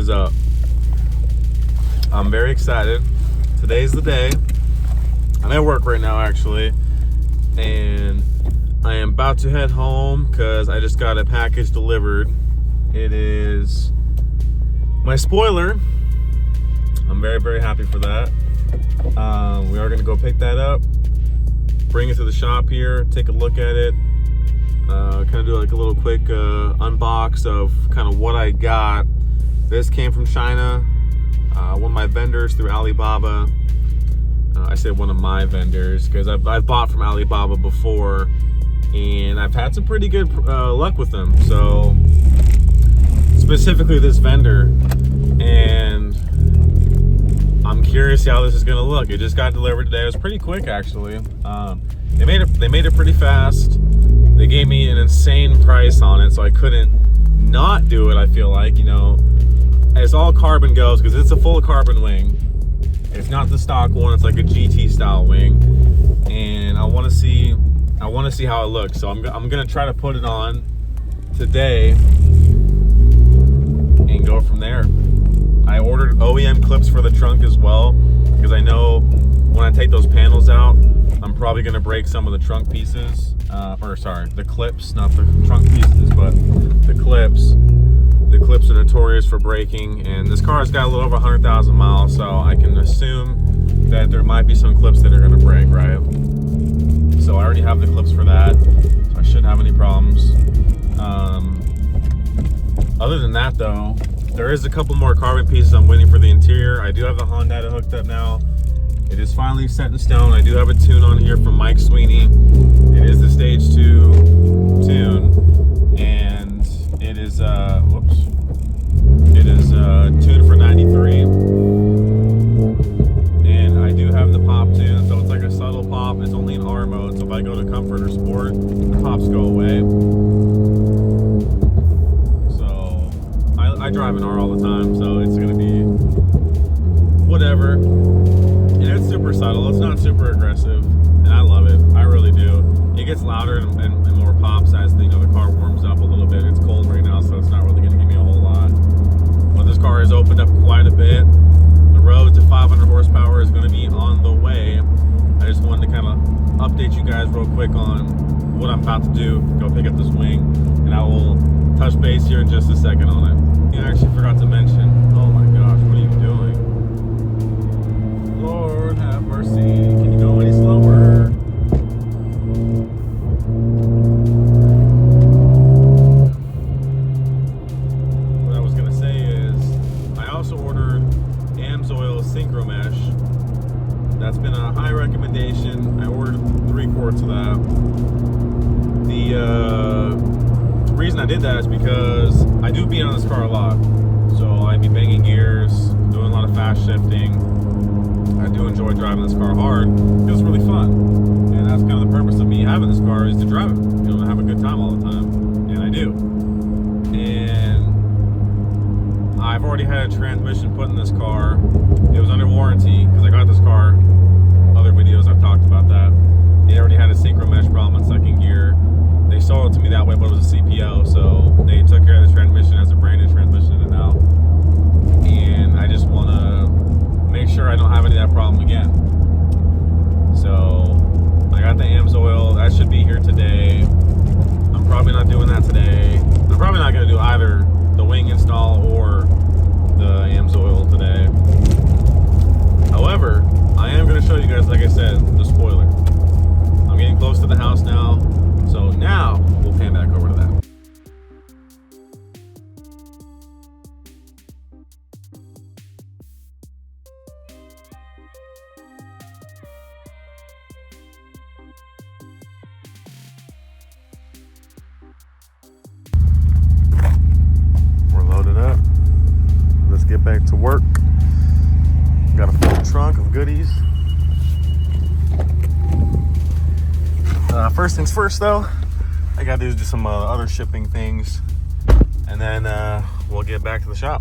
is up. I'm very excited. Today's the day. I'm at work right now, actually, and I am about to head home because I just got a package delivered. It is my spoiler. I'm very, very happy for that. We are going to go pick that up, bring it to the shop here, take a look at it, kind of do like a little quick unbox of kind of what I got. This came from China, one of my vendors through Alibaba. I say one of my vendors because I've bought from Alibaba before, and I've had some pretty good luck with them. So specifically this vendor, and I'm curious how this is gonna look. It just got delivered today. It was pretty quick, actually. They made it pretty fast. They gave me an insane price on it, so I couldn't not do it. I feel like, you know, as all carbon goes, because it's a full carbon wing. It's not the stock one. It's like a GT style wing, and I want to see how it looks. So I'm gonna try to put it on today and go from there. I ordered OEM clips for the trunk as well, because I know when I take those panels out, I'm probably gonna break some of the trunk pieces, the clips, not the trunk pieces, but the clips. The clips are notorious for breaking, and this car has got a little over 100,000 miles, so I can assume that there might be some clips that are gonna break, right? So I already have the clips for that, so I shouldn't have any problems. Other than that though, there is a couple more carbon pieces I'm waiting for the interior. I do have the Honda hooked up now. It is finally set in stone. I do have a tune on here from Mike Sweeney. It is the Stage 2 tune, and it is tuned for 93. And I do have the pop tune, so it's like a subtle pop. It's only in R mode, so if I go to comfort or sport, the pops go away. I drive an R all the time, so it's gonna be whatever. And it's super subtle. It's not super aggressive, and I love it. I really do. It gets louder and more pops as the car warms up a little bit. It's cold right now, so it's not really gonna give me a whole lot. But this car has opened up quite a bit. The road to 500 horsepower is gonna be on the way. I just wanted to kind of update you guys real quick on what I'm about to do. Go pick up this wing, and I will touch base here in just a second on it. I actually forgot to mention, oh my gosh, what are you doing? Lord have mercy, can you go any slower? What I was gonna say is, I also ordered AMSOIL Synchro Mesh. That's been a high recommendation. I ordered 3 quarts of that. The reason I did that is because I do beat on this car a lot. So I'd be banging gears, doing a lot of fast shifting. I do enjoy driving this car hard. It's really fun. And that's kind of the purpose of me having this car, is to drive it. You know, to have a good time all the time. And I do. And I've already had a transmission put in this car. It was under warranty because I got this car. Other videos I've talked about that. It already had a synchro mesh problem in second gear. They sold it to me that way, but it was a CPO, so they took care of the transmission as a brand new transmission in it now. And I just want to make sure I don't have any of that problem again. So I got the AMSOIL. That should be here today. I'm probably not doing that today. I'm probably not going to do either the wing install or the AMSOIL today. However, I am going to show you guys, like I said, the spoiler. I'm getting close to the house now. So now we'll pan back over to that. We're loaded up. Let's get back to work. Got a full trunk of goodies. First things first though, I gotta do just some other shipping things, and then we'll get back to the shop.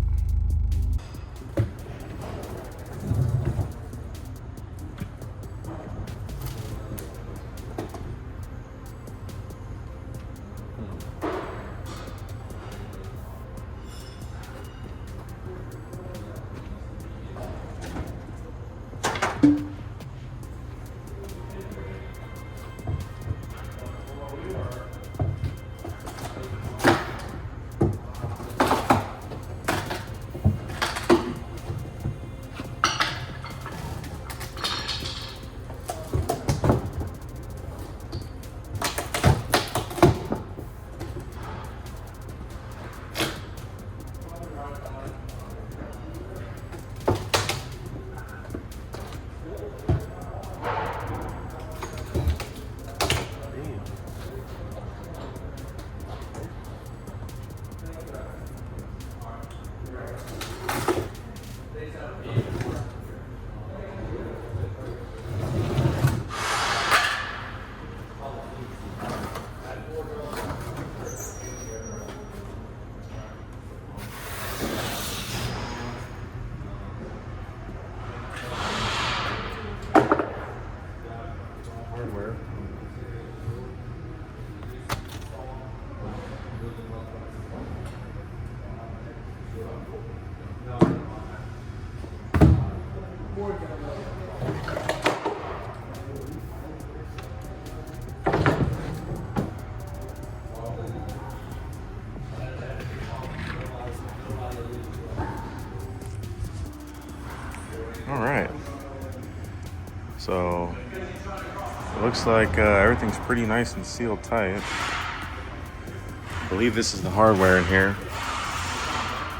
looks like everything's pretty nice and sealed tight. I believe this is the hardware in here.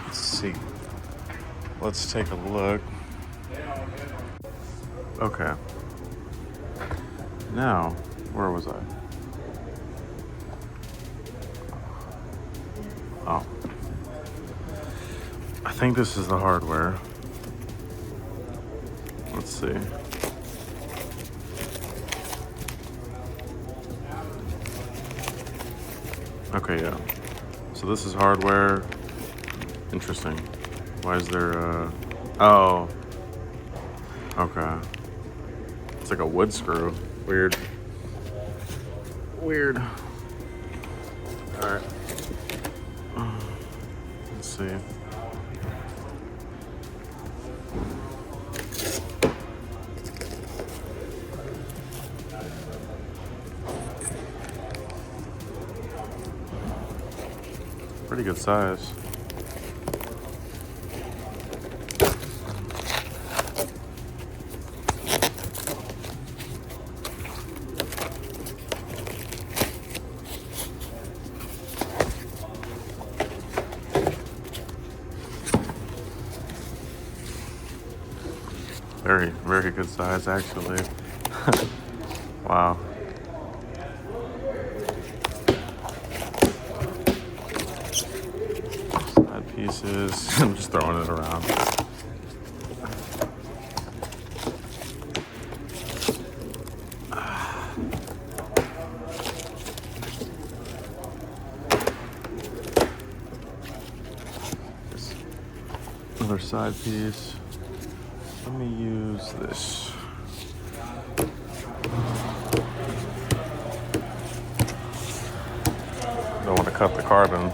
Let's see. Let's take a look. Okay. Now, where was I? Oh. I think this is the hardware. Let's see. Okay, yeah. So this is hardware. Interesting. Why is there oh. Okay. It's like a wood screw. Weird. Weird. Alright. Let's see. Pretty good size. Very, very good size, actually. Wow. Side pieces. I'm just throwing it around. Another side piece. Let me use this. Don't want to cut the carbon.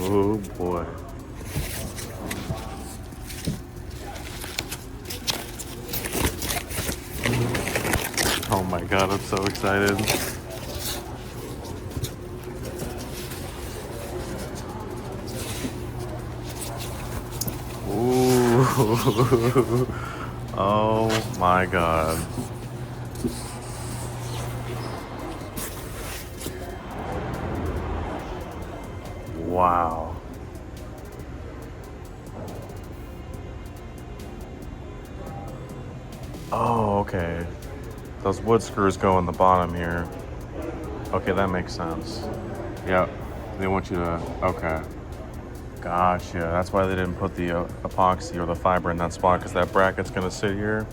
Oh boy. Oh my god, I'm so excited. Ooh. Oh my god. Wow. Oh, okay. Those wood screws go in the bottom here. Okay, that makes sense. Yep. They want you to, okay. Gotcha. That's why they didn't put the epoxy or the fiber in that spot, because that bracket's gonna sit here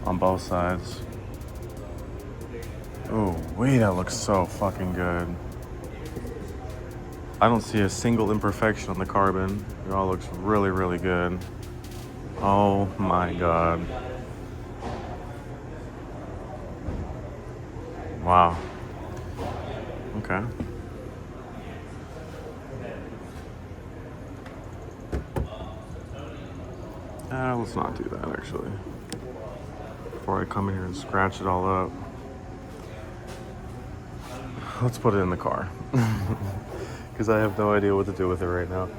on both sides. Oh, wait, that looks so fucking good. I don't see a single imperfection on the carbon. It all looks really, really good. Oh my god. Wow. Okay. Let's not do that, actually. Before I come in here and scratch it all up. Let's put it in the car. Because I have no idea what to do with it right now.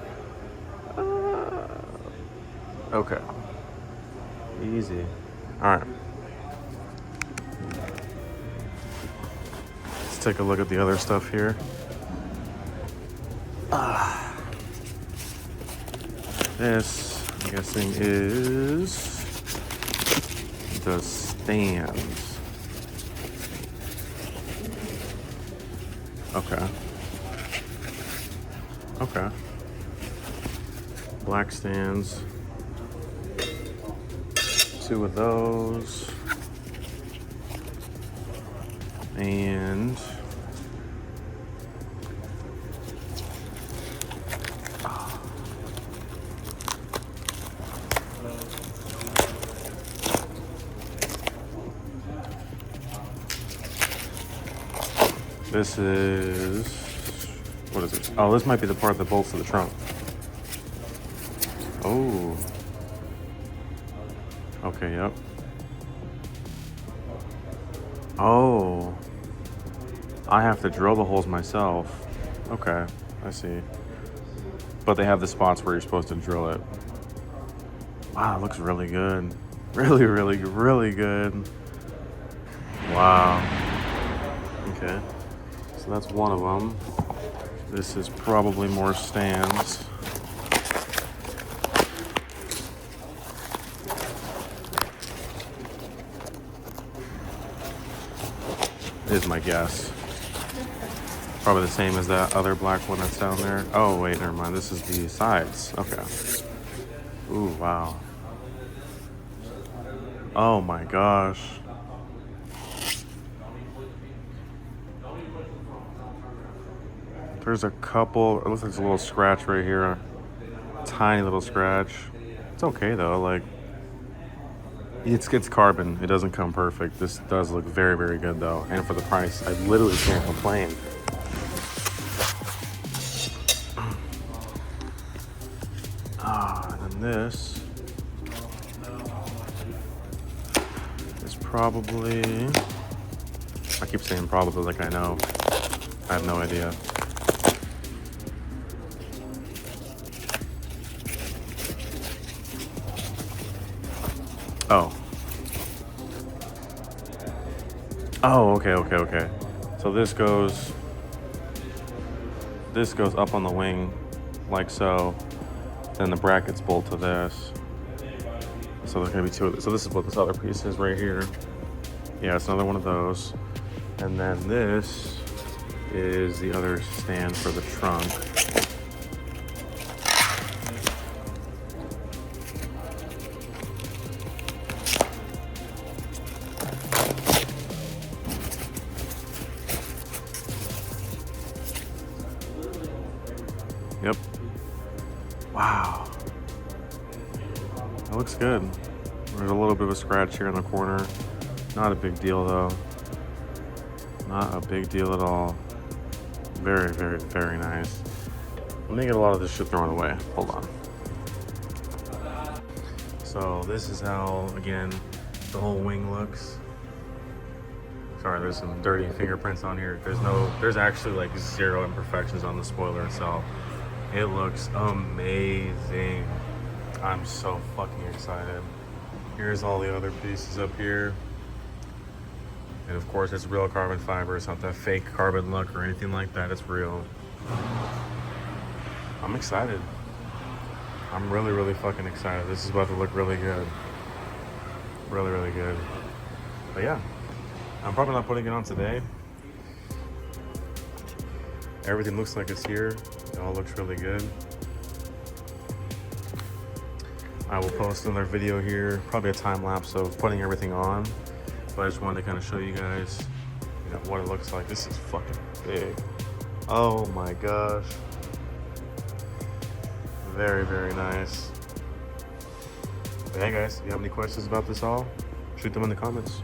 Okay. Easy. Alright. Let's take a look at the other stuff here. This, I'm guessing, is the stands. Okay. Okay. Black stands. 2 of those. And this is, what is it? Oh, this might be the part that bolts to the trunk. Oh. Okay, yep. Oh, I have to drill the holes myself. Okay, I see. But they have the spots where you're supposed to drill it. Wow, it looks really good. Really, really, really good. Wow. Okay, so that's one of them. This is probably more stands. Is my guess. Probably the same as that other black one that's down there. Oh, wait, never mind. This is the sides. Okay. Ooh, wow. Oh my gosh. There's a couple, it looks like there's a little scratch right here. A tiny little scratch. It's okay though, like, it's carbon. It doesn't come perfect. This does look very, very good though. And for the price, I literally can't complain. And then this is probably, I keep saying probably like I know. I have no idea. Oh. Oh, okay. So this goes up on the wing like so. Then the brackets bolt to this. So there's gonna be two of this. So this is what this other piece is right here. Yeah, it's another one of those. And then this is the other stand for the trunk. Yep. Wow. That looks good. There's a little bit of a scratch here in the corner. Not a big deal though. Not a big deal at all. Very, very, very nice. Let me get a lot of this shit thrown away. Hold on. So this is how, again, the whole wing looks. Sorry, there's some dirty fingerprints on here. There's actually like 0 imperfections on the spoiler itself. It looks amazing. I'm so fucking excited. Here's all the other pieces up here. And of course, it's real carbon fiber. It's not that fake carbon look or anything like that. It's real. I'm excited. I'm really, really fucking excited. This is about to look really good. Really, really good. But yeah, I'm probably not putting it on today. Everything looks like it's here. It all looks really good. I will post another video here, probably a time lapse of putting everything on. But I just wanted to kind of show you guys, what it looks like. This is fucking big. Oh my gosh. Very, very nice. But hey guys, if you have any questions about this all, shoot them in the comments.